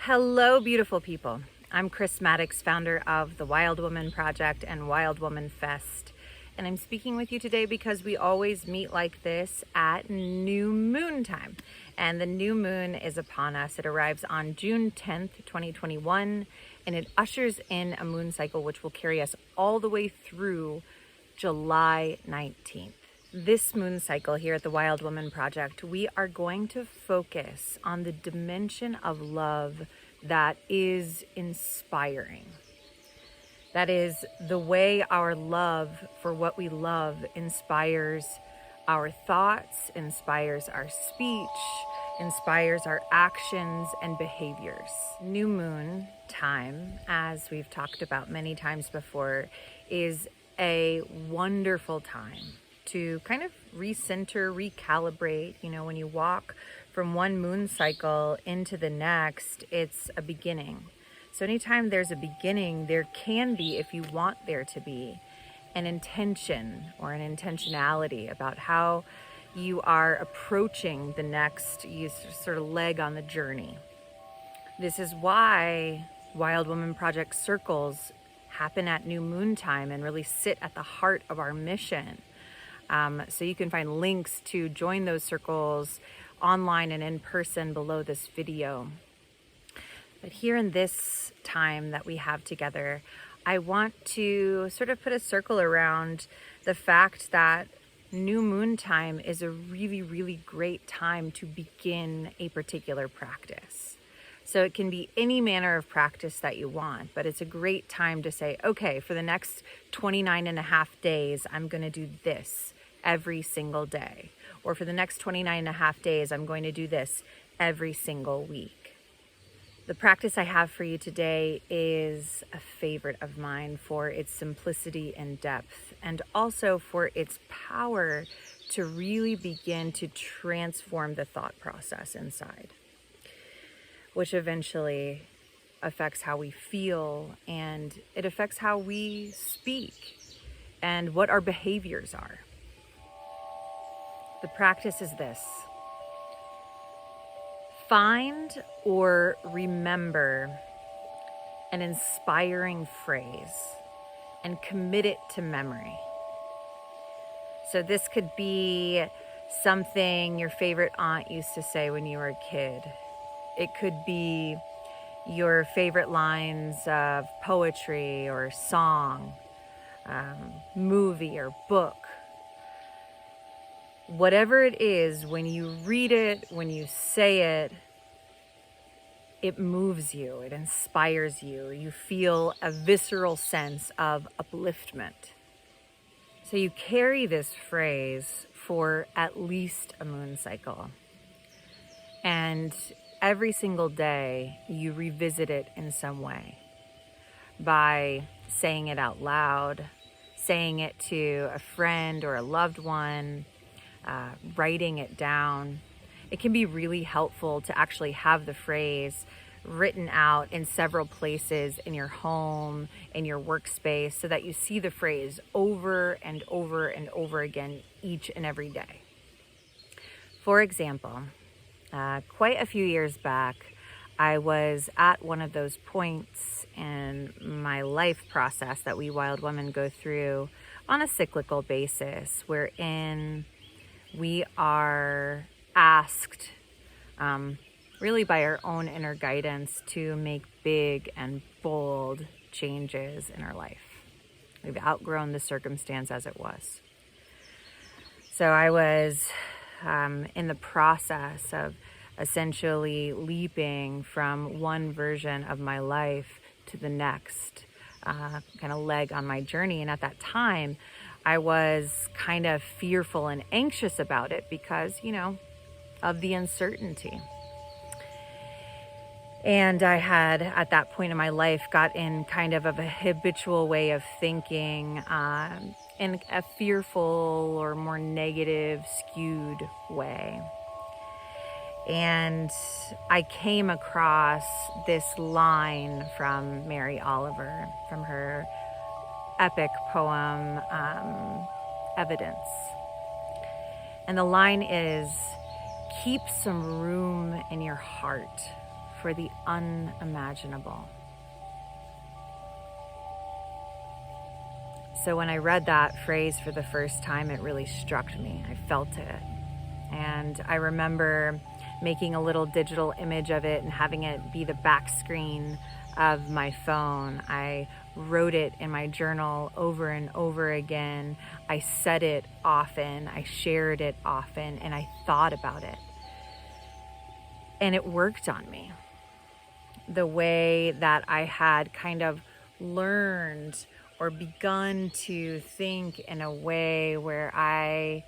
Hello, beautiful people. I'm Maddox, founder of the Wild Woman Project and Wild Woman Fest. And I'm speaking with you today because we always meet like this at new moon time. And the new moon is upon us. It arrives on June 10th, 2021, and it ushers in a moon cycle which will carry us all the way through July 19th. This moon cycle here at the Wild Woman Project, we are going to focus on the dimension of love that is inspiring. That is the way our love for what we love inspires our thoughts, inspires our speech, inspires our actions and behaviors. New moon time, as we've talked about many times before, is a wonderful time to kind of recenter, recalibrate. You know, when you walk from one moon cycle into the next, it's a beginning. So anytime there's a beginning, there can be, if you want there to be, an intention or an intentionality about how you are approaching the next sort of leg on the journey. This is why Wild Woman Project circles happen at new moon time and really sit at the heart of our mission. So you can find links to join those circles online and in person below this video. But here in this time that we have together, I want to sort of put a circle around the fact that new moon time is a really, really great time to begin a particular practice. So it can be any manner of practice that you want, but it's a great time to say, okay, for the next 29 and a half days, I'm going to do this every single day. Or for the next 29 and a half days, I'm going to do this every single week. The practice I have for you today is a favorite of mine for its simplicity and depth, and also for its power to really begin to transform the thought process inside, which eventually affects how we feel, and it affects how we speak and what our behaviors are. The practice is this: find or remember an inspiring phrase and commit it to memory. So this could be something your favorite aunt used to say when you were a kid. It could be your favorite lines of poetry or song, movie or book. Whatever it is, when you read it, when you say it, it moves you, it inspires you. You feel a visceral sense of upliftment. So you carry this phrase for at least a moon cycle. And every single day, you revisit it in some way by saying it out loud, saying it to a friend or a loved one, writing it down. It can be really helpful to actually have the phrase written out in several places in your home, in your workspace, so that you see the phrase over and over and over again each and every day. For example, quite a few years back, I was at one of those points in my life process that we wild women go through on a cyclical basis, wherein we are asked, really by our own inner guidance, to make big and bold changes in our life. We've outgrown the circumstance as it was. So I was in the process of essentially leaping from one version of my life to the next kind of leg on my journey. And at that time, I was kind of fearful and anxious about it because, of the uncertainty. And I had, at that point in my life, got in kind of a habitual way of thinking, in a fearful or more negative, skewed way. And I came across this line from Mary Oliver, from her epic poem, Evidence. And the line is, keep some room in your heart for the unimaginable. So when I read that phrase for the first time, it really struck me. I felt it. And I remember making a little digital image of it and having it be the back screen of my phone. I wrote it in my journal over and over again. I said it often, I shared it often, and I thought about it. And it worked on me. The way that I had kind of learned or begun to think in a way where I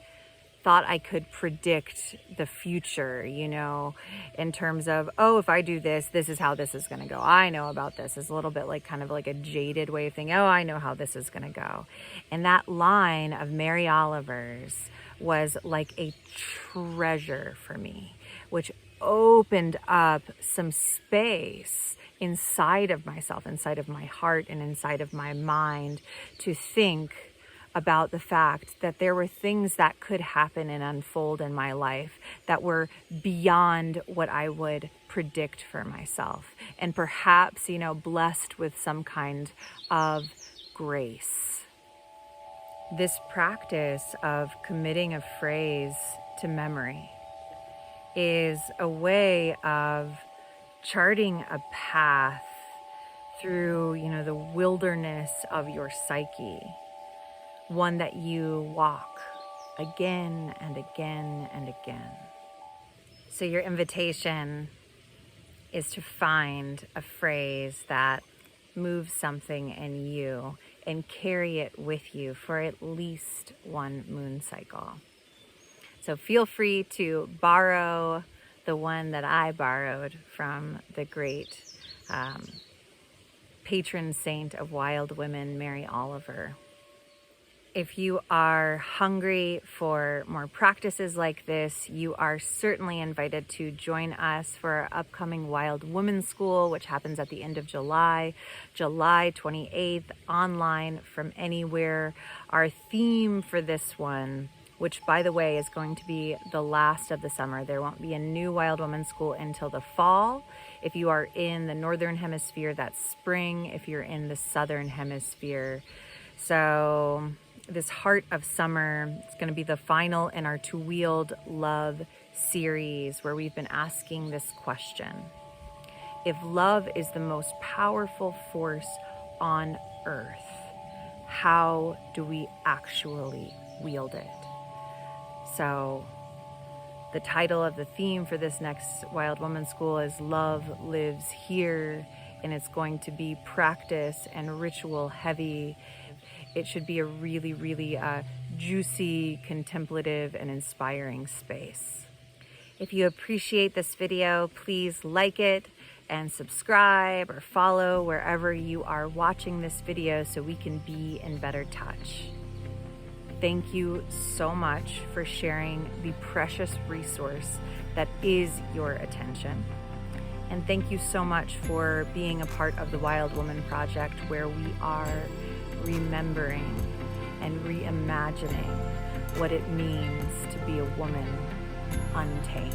thought I could predict the future, you know, in terms of, oh, if I do this, this is how this is going to go. I know about this. It's a little bit like kind of like a jaded way of thinking, oh, I know how this is going to go. And that line of Mary Oliver's was like a treasure for me, which opened up some space inside of myself, inside of my heart, and inside of my mind to think about the fact that there were things that could happen and unfold in my life that were beyond what I would predict for myself, and perhaps, you know, blessed with some kind of grace. This practice of committing a phrase to memory is a way of charting a path through, you know, the wilderness of your psyche, one that you walk again and again and again. So your invitation is to find a phrase that moves something in you and carry it with you for at least one moon cycle. So feel free to borrow the one that I borrowed from the great patron saint of wild women, Mary Oliver. If you are hungry for more practices like this, you are certainly invited to join us for our upcoming Wild Woman School, which happens at the end of July, July 28th, online from anywhere. Our theme for this one, which by the way is going to be the last of the summer. There won't be a new Wild Woman School until the fall. If you are in the Northern Hemisphere, that's spring. If you're in the Southern Hemisphere. So this Heart of Summer is going to be the final in our To Wield Love series, where we've been asking this question. If love is the most powerful force on earth, how do we actually wield it? So the title of the theme for this next Wild Woman School is Love Lives Here, and it's going to be practice and ritual heavy. It should be a really, really juicy, contemplative, and inspiring space. If you appreciate this video, please like it and subscribe or follow wherever you are watching this video so we can be in better touch. Thank you so much for sharing the precious resource that is your attention. And thank you so much for being a part of the Wild Woman Project, where we are remembering and reimagining what it means to be a woman untamed.